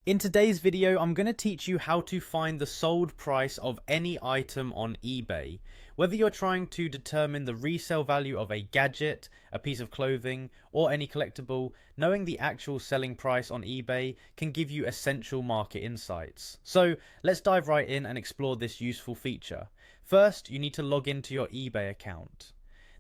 In today's video, I'm going to teach you how to find the sold price of any item on eBay. Whether you're trying to determine the resale value of a gadget, a piece of clothing, or any collectible, knowing the actual selling price on eBay can give you essential market insights. So let's dive right in and explore this useful feature. First, you need to log into your eBay account.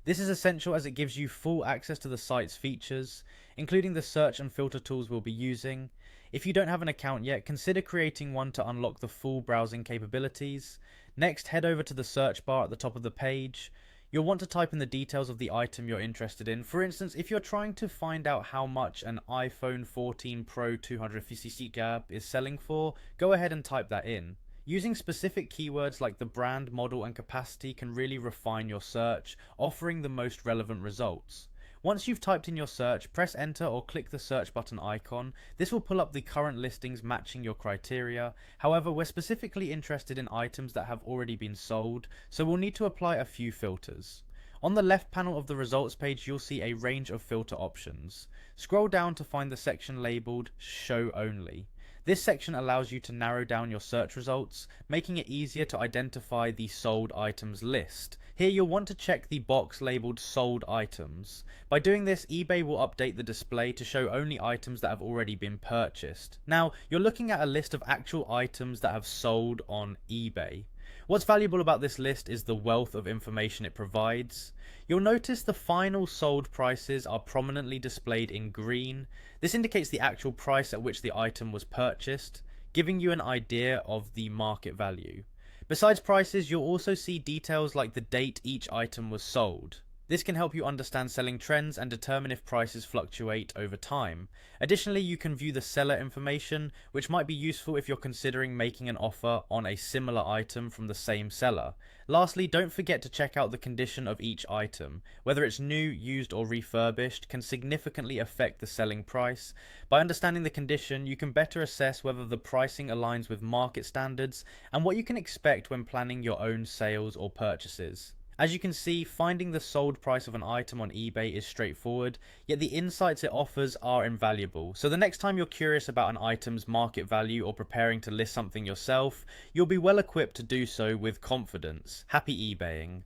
This is essential as it gives you full access to the site's features, including the search and filter tools we'll be using. If you don't have an account yet, consider creating one to unlock the full browsing capabilities. Next, head over to the search bar at the top of the page. You'll want to type in the details of the item you're interested in. For instance, if you're trying to find out how much an iPhone 14 Pro 256GB is selling for, go ahead and type that in. Using specific keywords like the brand, model, and capacity can really refine your search, offering the most relevant results. Once you've typed in your search, press enter or click the search button icon. This will pull up the current listings matching your criteria. However, we're specifically interested in items that have already been sold, so we'll need to apply a few filters. On the left panel of the results page, you'll see a range of filter options. Scroll down to find the section labeled Show Only. This section allows you to narrow down your search results, making it easier to identify the sold items list. Here you'll want to check the box labeled Sold Items. By doing this, eBay will update the display to show only items that have already been purchased. Now, you're looking at a list of actual items that have sold on eBay. What's valuable about this list is the wealth of information it provides. You'll notice the final sold prices are prominently displayed in green. This indicates the actual price at which the item was purchased, giving you an idea of the market value. Besides prices, you'll also see details like the date each item was sold. This can help you understand selling trends and determine if prices fluctuate over time. Additionally, you can view the seller information, which might be useful if you're considering making an offer on a similar item from the same seller. Lastly, don't forget to check out the condition of each item. Whether it's new, used, or refurbished can significantly affect the selling price. By understanding the condition, you can better assess whether the pricing aligns with market standards and what you can expect when planning your own sales or purchases. As you can see, finding the sold price of an item on eBay is straightforward, yet the insights it offers are invaluable. So the next time you're curious about an item's market value or preparing to list something yourself, you'll be well equipped to do so with confidence. Happy eBaying!